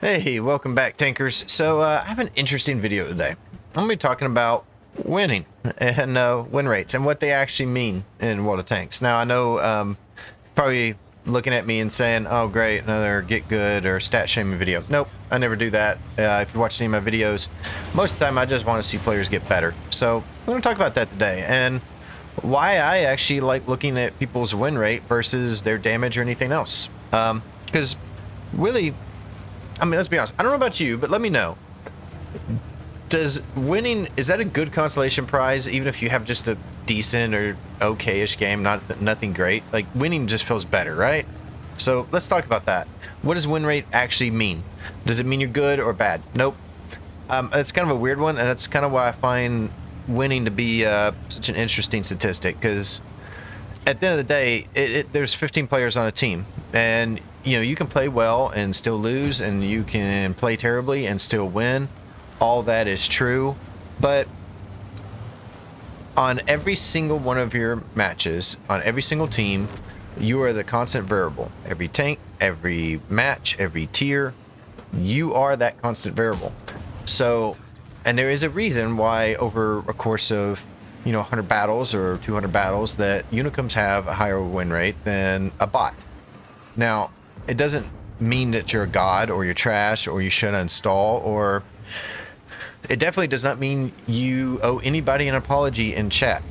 Hey, welcome back, Tankers. So, I have an interesting video today. I'm going to be talking about winning and win rates and what they actually mean in World of Tanks. Now, I know probably looking at me and saying, oh, great, another get good or stat shaming video. Nope, I never do that. If you watch any of my videos, most of the time I just want to see players get better. So, I'm going to talk about that today and why I actually like looking at people's win rate versus their damage or anything else. Because really, I mean, let's be honest. I don't know about you, but let me know. Does winning, is that a good consolation prize, even if you have just a decent or okay-ish game, nothing great? Like, winning just feels better, right? So let's talk about that. What does win rate actually mean? Does it mean you're good or bad? Nope. It's kind of a weird one, and that's kind of why I find winning to be such an interesting statistic, because at the end of the day, there's 15 players on a team, and you can play well and still lose, and you can play terribly and still win. All that is true, but on every single one of your matches, on every single team, you are the constant variable. Every tank, every match, every tier, you are that constant variable. So, and there is a reason why over a course of 100 battles or 200 battles that Unicums have a higher win rate than a bot. Now, it doesn't mean that you're a god or you're trash or you should uninstall, or it definitely does not mean you owe anybody an apology in chat.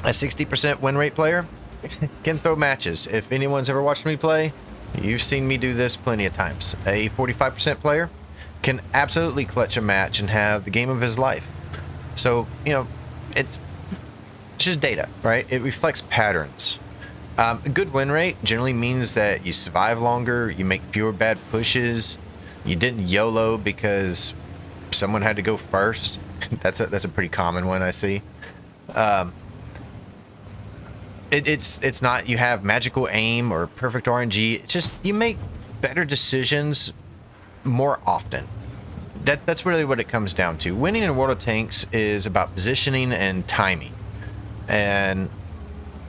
A 60% win rate player can throw matches. If anyone's ever watched me play, you've seen me do this plenty of times. A 45% player can absolutely clutch a match and have the game of his life. So, it's just data, right? It reflects patterns. A good win rate generally means that you survive longer, you make fewer bad pushes, you didn't YOLO because someone had to go first. That's a pretty common one I see. It's not you have magical aim or perfect RNG. It's just you make better decisions more often. That's really what it comes down to. Winning in World of Tanks is about positioning and timing, and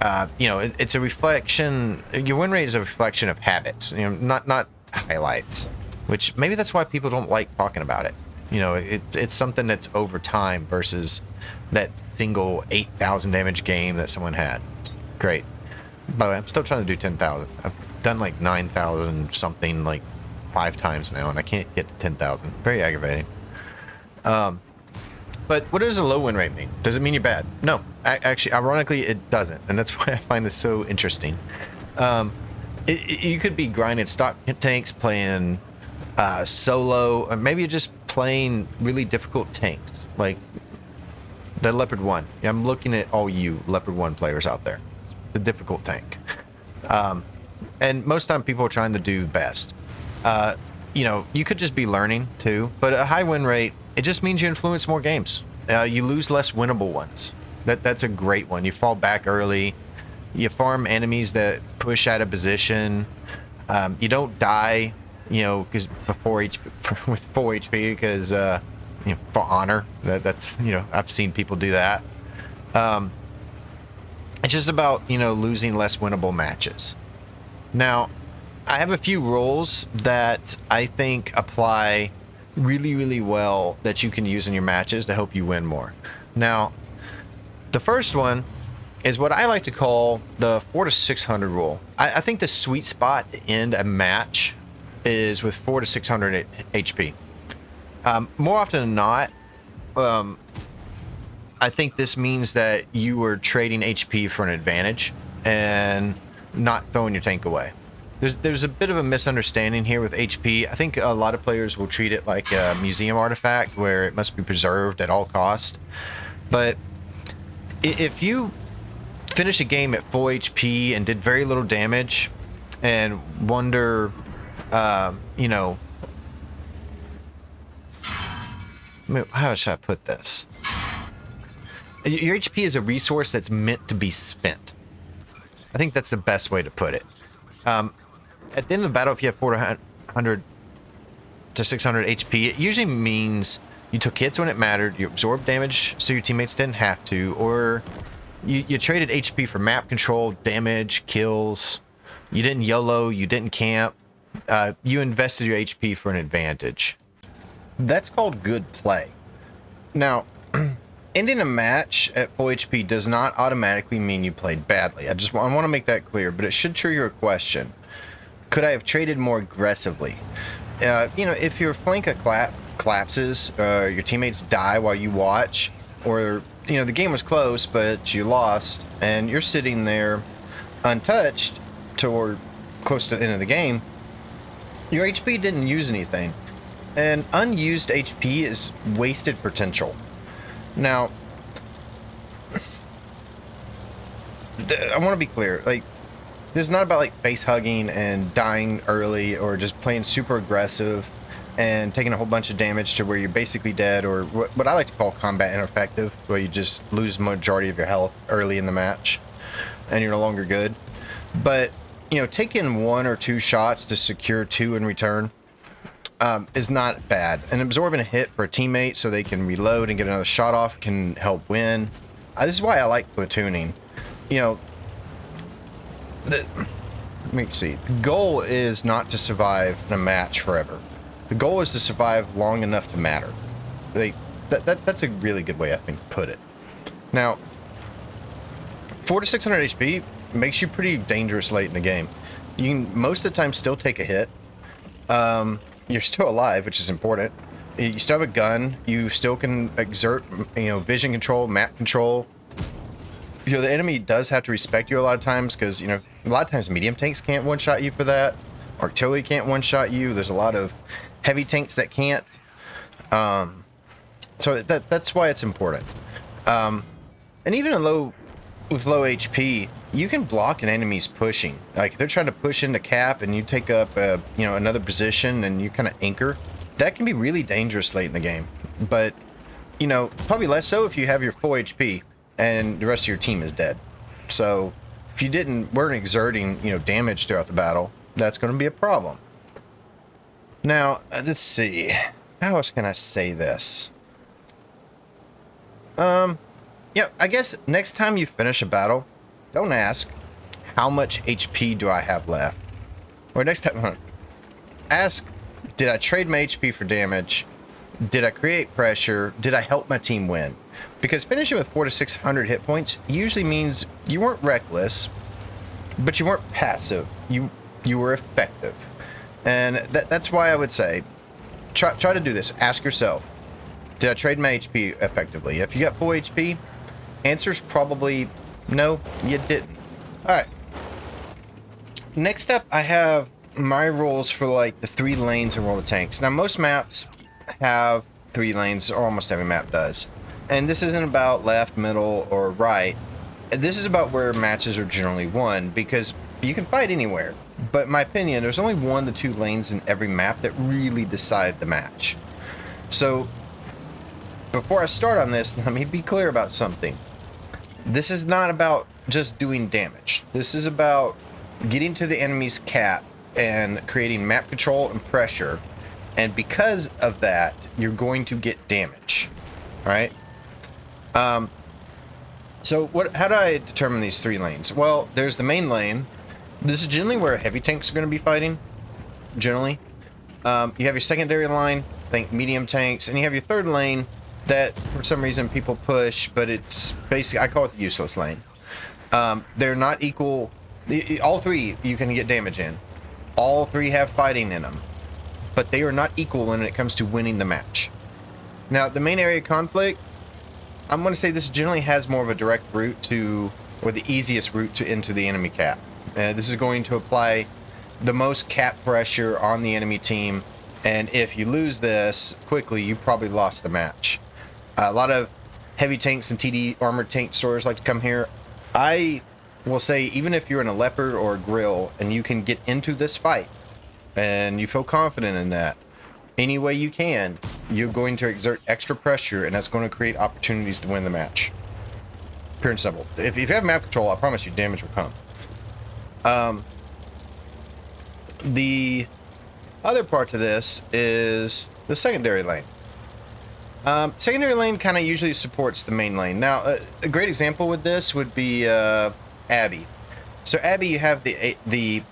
it's a reflection. Your win rate is a reflection of habits, not highlights. Which maybe that's why people don't like talking about it. It's something that's over time versus that single 8,000 damage game that someone had. Great. By the way, I'm still trying to do 10,000. I've done like 9,000 something like 5 times now, and I can't get to 10,000. Very aggravating. But what does a low win rate mean? Does it mean you're bad? No. Actually, ironically, it doesn't, and that's why I find this so interesting. You could be grinding stock tanks, playing solo, or maybe you're just playing really difficult tanks, like the Leopard 1. I'm looking at all you Leopard 1 players out there. It's a difficult tank. And most time people are trying to do best. You could just be learning too, but a high win rate, it just means you influence more games. You lose less winnable ones. That's a great one. You fall back early. You farm enemies that push out of position. You don't die, because with full HP, because for honor. That's I've seen people do that. It's just about losing less winnable matches. Now, I have a few rules that I think apply really, really well that you can use in your matches to help you win more. Now, the first one is what I like to call the 400 to 600 rule. I think the sweet spot to end a match is with 400 to 600 HP. More often than not, I think this means that you are trading HP for an advantage and not throwing your tank away. There's a bit of a misunderstanding here with HP. I think a lot of players will treat it like a museum artifact where it must be preserved at all cost. But if you finish a game at full HP and did very little damage and wonder, how should I put this? Your HP is a resource that's meant to be spent. I think that's the best way to put it. At the end of the battle, if you have 400 to 600 HP, it usually means you took hits when it mattered, you absorbed damage so your teammates didn't have to, or you traded HP for map control, damage, kills, you didn't YOLO, you didn't camp, You invested your HP for an advantage. That's called good play. Now, ending a match at full HP does not automatically mean you played badly. I want to make that clear, but it should trigger a question. Could I have traded more aggressively? If your flank collapses, your teammates die while you watch, or, the game was close, but you lost, and you're sitting there untouched toward close to the end of the game, your HP didn't use anything. And unused HP is wasted potential. Now, I want to be clear, like, this is not about like face hugging and dying early or just playing super aggressive and taking a whole bunch of damage to where you're basically dead, or what I like to call combat ineffective, where you just lose majority of your health early in the match and you're no longer good. But, taking 1 or 2 shots to secure 2 in return is not bad. And absorbing a hit for a teammate so they can reload and get another shot off can help win. This is why I like platooning. Let me see. The goal is not to survive in a match forever. The goal is to survive long enough to matter. That's a really good way, I think, to put it. Now, 400 to 600 HP makes you pretty dangerous late in the game. You can most of the time still take a hit. You're still alive, which is important. You still have a gun. You still can exert, vision control, map control. The enemy does have to respect you a lot of times because, a lot of times medium tanks can't one-shot you for that. Artillery can't one-shot you. There's a lot of heavy tanks that can't. So that's why it's important. And even with low HP, you can block an enemy's pushing. Like, if they're trying to push into cap and you take up, another position and you kind of anchor, that can be really dangerous late in the game. But, probably less so if you have your full HP and the rest of your team is dead. So if you weren't exerting, damage throughout the battle, that's going to be a problem. Now, let's see. How else can I say this? I guess next time you finish a battle, don't ask, how much HP do I have left? Or next time, ask, did I trade my HP for damage? Did I create pressure? Did I help my team win? Because finishing with 400 to 600 hit points usually means you weren't reckless, but you weren't passive. You were effective. And that's why I would say, try to do this. Ask yourself, did I trade my HP effectively? If you got full HP, answer's probably no, you didn't. All right. Next up, I have my rules for like the 3 lanes in World of Tanks. Now, most maps have 3 lanes, or almost every map does. And this isn't about left, middle, or right. This is about where matches are generally won, because you can fight anywhere. But in my opinion, there's only 1 to 2 lanes in every map that really decide the match. So, before I start on this, let me be clear about something. This is not about just doing damage. This is about getting to the enemy's cap and creating map control and pressure. And because of that, you're going to get damage. Alright? So how do I determine these 3 lanes? Well, there's the main lane. This is generally where heavy tanks are going to be fighting. Generally. You have your secondary line, think medium tanks, and you have your third lane that for some reason people push, but it's basically, I call it the useless lane. They're not equal. All 3 you can get damage in. All 3 have fighting in them, but they are not equal when it comes to winning the match. Now, the main area of conflict, I'm going to say this generally has more of a direct route to, or the easiest route to into the enemy cap. This is going to apply the most cap pressure on the enemy team, and if you lose this quickly, you probably lost the match. A lot of heavy tanks and TD armored tank stores like to come here. I will say, even if you're in a Leopard or a Grill and you can get into this fight and you feel confident in that, any way you can, you're going to exert extra pressure, and that's going to create opportunities to win the match. Pure and simple. If you have map control, I promise you damage will come. The other part to this is the secondary lane. Secondary lane kind of usually supports the main lane. Now, a great example with this would be Abbey. So Abbey, you have the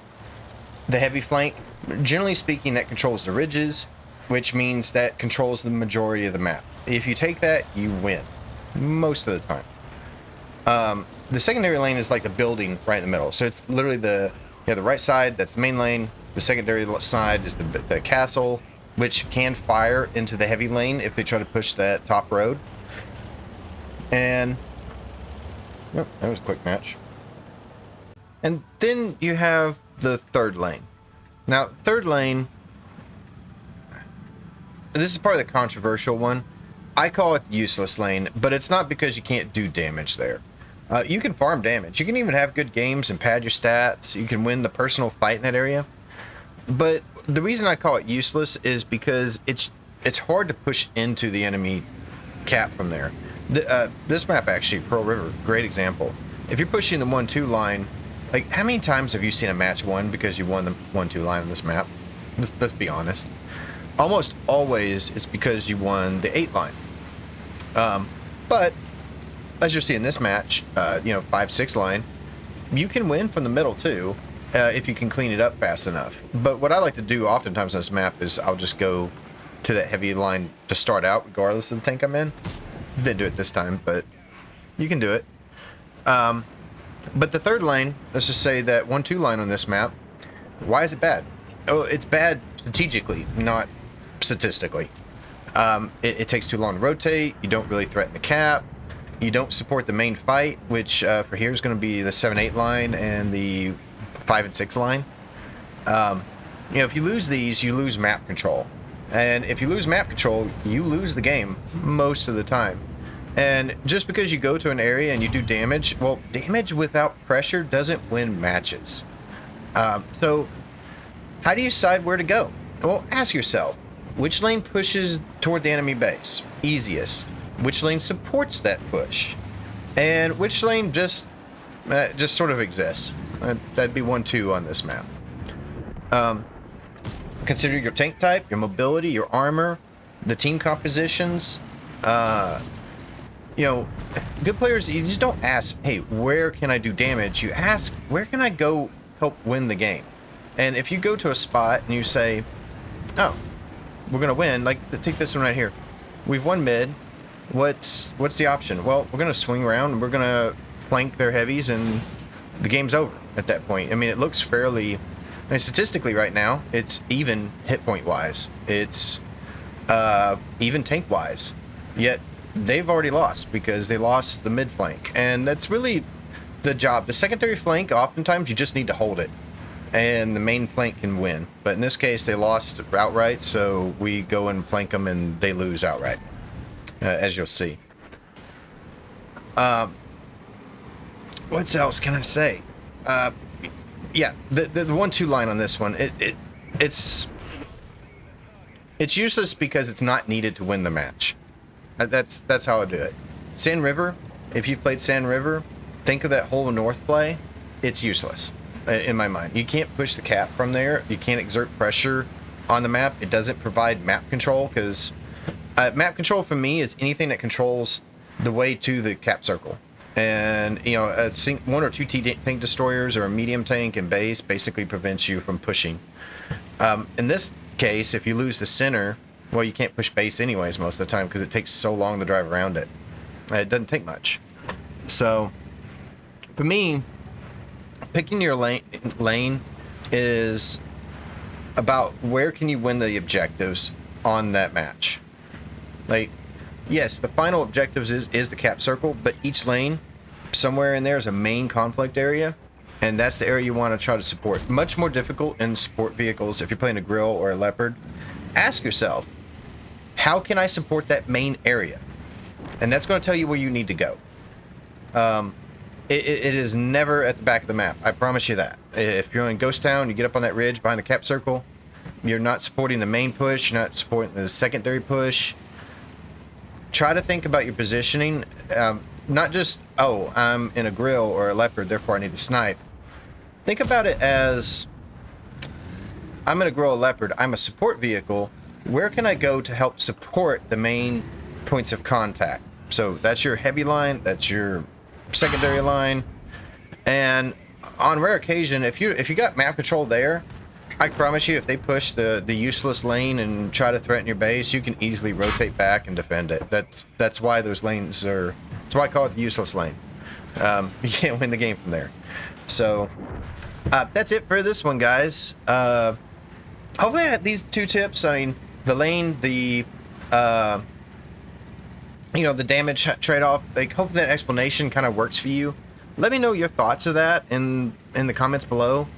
heavy flank Generally speaking, that controls the ridges, which means that controls the majority of the map. If you take that, you win most of the time. The secondary lane is like the building right in the middle. So it's literally the right side, that's the main lane. The secondary side is the castle, which can fire into the heavy lane if they try to push that top road. And yep, that was a quick match. And then you have the third lane. Now, third lane, this is probably the controversial one. I call it the useless lane, but it's not because you can't do damage there. You can farm damage. You can even have good games and pad your stats. You can win the personal fight in that area. But the reason I call it useless is because it's hard to push into the enemy cap from there. This map actually, Pearl River, great example. If you're pushing the 1-2 line, like how many times have you seen a match won because you won the 1-2 line on this map? Let's be honest. Almost always it's because you won the 8 line. But as you'll see in this match, 5-6 line, you can win from the middle too, if you can clean it up fast enough. But what I like to do oftentimes on this map is I'll just go to that heavy line to start out regardless of the tank I'm in. Didn't do it this time, but you can do it. But the third lane, let's just say that 1-2 line on this map, why is it bad? Oh, it's bad strategically, not statistically. It takes too long to rotate. You don't really threaten the cap. You don't support the main fight, which for here is going to be the 7-8 line and the 5 and 6 line. If you lose these, you lose map control. And if you lose map control, you lose the game most of the time. And just because you go to an area and you do damage, well, damage without pressure doesn't win matches. So how do you decide where to go? Well, ask yourself, which lane pushes toward the enemy base? Easiest. Which lane supports that push? And which lane just sort of exists? That'd be 1-2 on this map. Consider your tank type, your mobility, your armor, the team compositions. Good players, you just don't ask, hey, where can I do damage? You ask, where can I go help win the game? And if you go to a spot and you say, oh, we're going to win, like, take this one right here. We've won mid. What's the option? Well, we're going to swing around and we're going to flank their heavies and the game's over at that point. I mean, it looks fairly... statistically right now, it's even hit point wise. It's even tank wise. Yet they've already lost because they lost the mid flank. And that's really the job. The secondary flank, oftentimes you just need to hold it. And the main flank can win. But in this case, they lost outright, so we go and flank them and they lose outright. As you'll see. What else can I say? Yeah, the 1-2 line on this one, it's useless because it's not needed to win the match. That's how I do it. Sand River, if you've played Sand River, think of that whole north play. It's useless in my mind. You can't push the cap from there. You can't exert pressure on the map. It doesn't provide map control because map control for me is anything that controls the way to the cap circle. And, one or two tank destroyers or a medium tank and base basically prevents you from pushing. In this case, if you lose the center, well, you can't push base anyways most of the time because it takes so long to drive around it. It doesn't take much. So, for me, picking your lane is about where can you win the objectives on that match. Like, yes, the final objectives is the cap circle, but each lane, somewhere in there is a main conflict area, and that's the area you want to try to support. Much more difficult in support vehicles if you're playing a Grill or a Leopard. Ask yourself, how can I support that main area? And that's going to tell you where you need to go. It is never at the back of the map. I promise you that. If you're in Ghost Town, you get up on that ridge behind the cap circle, you're not supporting the main push, you're not supporting the secondary push. Try to think about your positioning, not just, oh, I'm in a Grill or a Leopard, therefore I need to snipe. Think about it as, I'm in a Grill or Leopard, I'm a support vehicle, where can I go to help support the main points of contact? So that's your heavy line, that's your secondary line, and on rare occasion, if you got map control there, I promise you, if they push the useless lane and try to threaten your base, you can easily rotate back and defend it. That's why those lanes are. That's why I call it the useless lane. You can't win the game from there. So that's it for this one, guys. Hopefully, I had these 2 tips. I mean, the lane, the you know, the damage trade-off. Like, hopefully, that explanation kind of works for you. Let me know your thoughts of that in the comments below.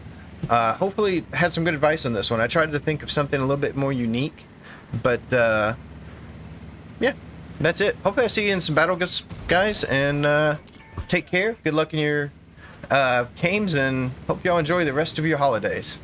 Hopefully had some good advice on this one. I tried to think of something a little bit more unique, but yeah, that's it. Hopefully I see you in some battle, guys, and take care. Good luck in your games, and hope y'all enjoy the rest of your holidays.